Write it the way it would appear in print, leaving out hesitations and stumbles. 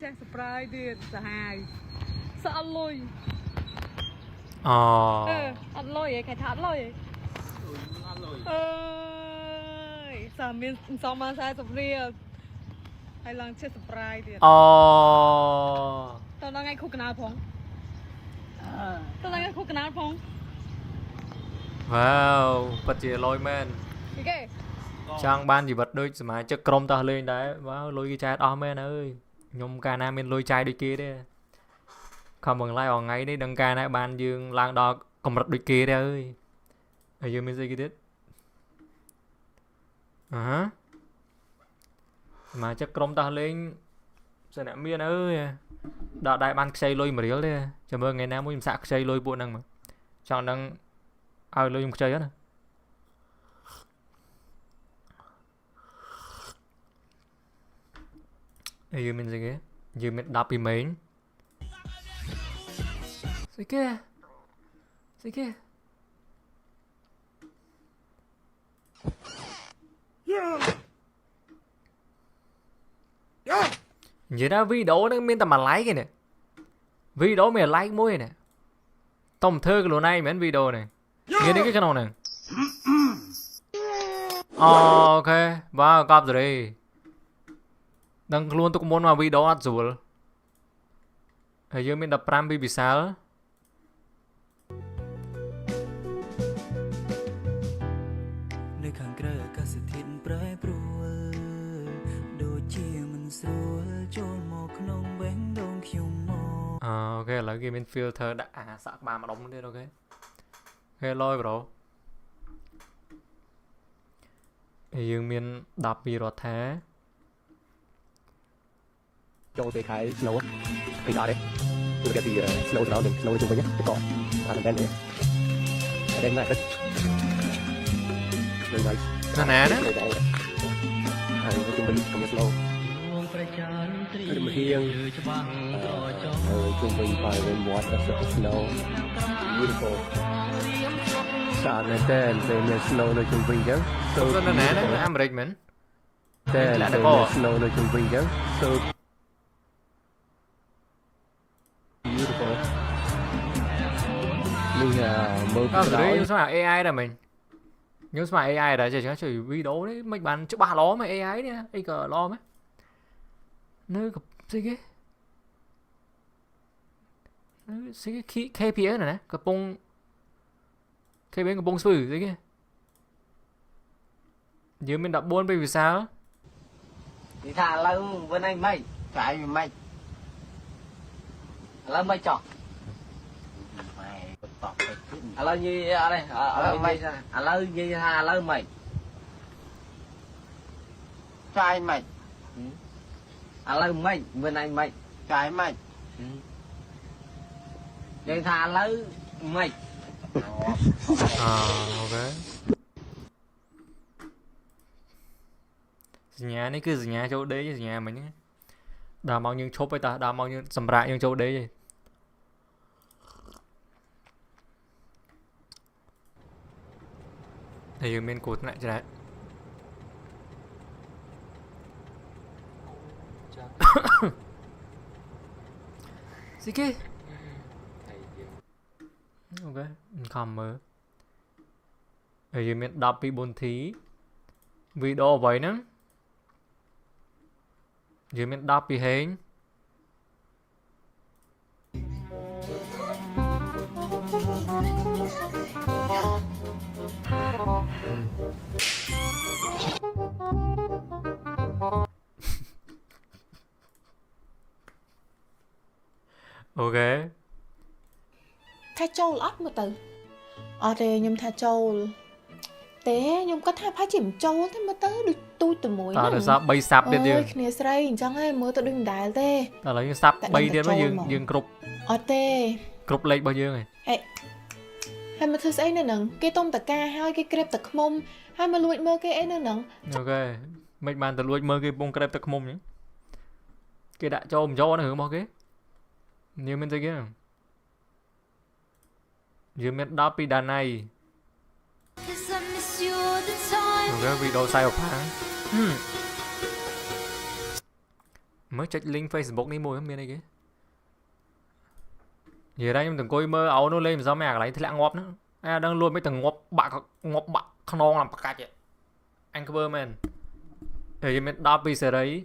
ចាស់ surprise ទៀតសាហាវសអត់លុយអត់លុយឯងគេថាអត់លុយអើយសាមានសំបាន40រៀលហើយឡើងចេះ surprise ទៀតតើដល់ថ្ងៃខួបកណ្ដាលផងតើដល់ថ្ងៃខួបកណ្ដាលផងវ៉ាវពិតជាលុយមែនគេចង់បានជីវិតដូចសមាជិកក្រុមតោះលេងដែរវ៉ាវលុយគេចែកអស់មែនអើយខ្ញុំកាលណាមានលុយចាយដូចគេទេខំបងឡាយអងថ្ងៃនេះដឹងកាលណាបានយើងឡើងដល់កម្រិតដូចគេទេអើយហើយយើងមានស្អីគេទៀតសមាជិកក្រុមតោះលេងសិនអ្នកមានអើយដល់ដែរបានខ្ចីលុយ1រៀលទេចាំមើលថ្ងៃណាមួយខ្ញុំសាក់ខ្ចីលុយពួកហ្នឹងមកចង់ដឹងឲ្យលុយខ្ញុំខ្ចីហ្នឹងណាយើងមានស្អីគេយើងមាន10ពីមេងស្អីគេនិយាយថាវីដេអូហ្នឹងមានតែមួយ like ឯនេះវីដេអូមាន like មួយឯនេះតុំធ្វើខ្លួនឯងមិនមែនវីដេអូនេះងាយនេះគេក្នុងហ្នឹងអូខេបាទកប់សេរីដឹងខ្លួនទុកមុនមកវីដេអូអត់ស្រួលហើយយើងមាន15ពីវិសាលនៅខាងក្រៅអាកាសធាតុប្រែប្រួលដូចជាមិនស្រួលចូលមកក្នុងបេះដូងខ្ញុំមកអូខេឥឡូវគេមាន filter ដាក់សាក់ក្បាលម្ដុំទៀតអូខេលយប្រូហើយយើងមាន12រដ្ឋាចូលទៅខែ snow ពីដល់ទេគឺគេពី snow ទៅដល់ snow ជុំវិញទៅកោអានតែនេះតែណាស់ទៅណាណាហើយជុំវិញកំសឡូរមហៀងជុំវិញបាយវិញវត្តទៅ snow beautiful សានតែពេលមាន snow នៅជុំវិញចឹងទៅណាអាមេរិកមែនតែ snow នៅជុំវិញចឹងទៅbeautiful នេះមើលក្រោយខ្ញុំស្មាន AI ដែរមិញខ្ញុំស្មាន AI ដែរចេះជួយវីដេអូនេះមិនបានច្បាស់ល្អមែន AI នេះអីក៏ល្អមែននៅស្អីគេស្អីគេ KPN ណាកំពុង KPN កំពុងស្ពឺស្អីគេយើងមាន14ពីវិសាលនិយាយថាឥឡូវវិញអីមិនក្រៅមិនឥឡូវមិនចោះម៉ែតបទៅឥឡូវនិយាយអត់ទេឥឡូវមិនឥឡូវនិយាយថាឥឡូវមិនចាយមិនឥឡូវមិនវិញអីមិនចាយមិននិយាយថាឥឡូវមិនអូខេសញ្ញានេះគឺសញ្ញាចូលដេកសញ្ញាមិញដល់មកយើងឈប់ឯតាដល់មកយើងសម្រាប់យើងចូលដេកឯងហើយយើងមានគោលថ្នាក់ច្រើនស្អីគេអូខេខំមើលហើយយើងមាន10ពី4ធីវីដេអូអ្វីហ្នឹងយើងមាន10ពីហេងអូខេថាចូលអត់មើលទៅអត់ទេខ្ញុំថាចូលទេខ្ញុំគាត់ថាប្រហែលជាមិនចូលទេមើលទៅដូចទូចតែមួយហ្នឹងតើសាប់3សាប់ទៀតយើងគ្នាស្រីអញ្ចឹងហើយមើលទៅដូចមិនដែលទេឥឡូវយើងសាប់3ទៀតមកយើងគ្រប់អត់ទេគ្រប់លេខរបស់យើងហើយហើយមកធ្វើស្អីនៅហ្នឹងគេតុំតកាហើយគេក្រេបតែខ្មុំហើយមកលួចមើលគេអីនៅហ្នឹងអូខេមិនបានទៅលួចមើលគេពងក្រេបតែខ្មុំអញ្ចឹងគេដាក់ចូលមិនចូលនៅរឿងរបស់គេយើងមានស្អីគេយើងមាន10ពីដាណៃអូខេវីដេអូសាយអផា mới check link Facebook ní mùi không biết này kì giờ đây em từng coi mơ áo nó lên sao mẹ cái này thì lại ngọt nữa đang luôn mấy từng ngọt bạc không ngon làm bạc vậy anh cover man thì mình đáp vì sẽ đấy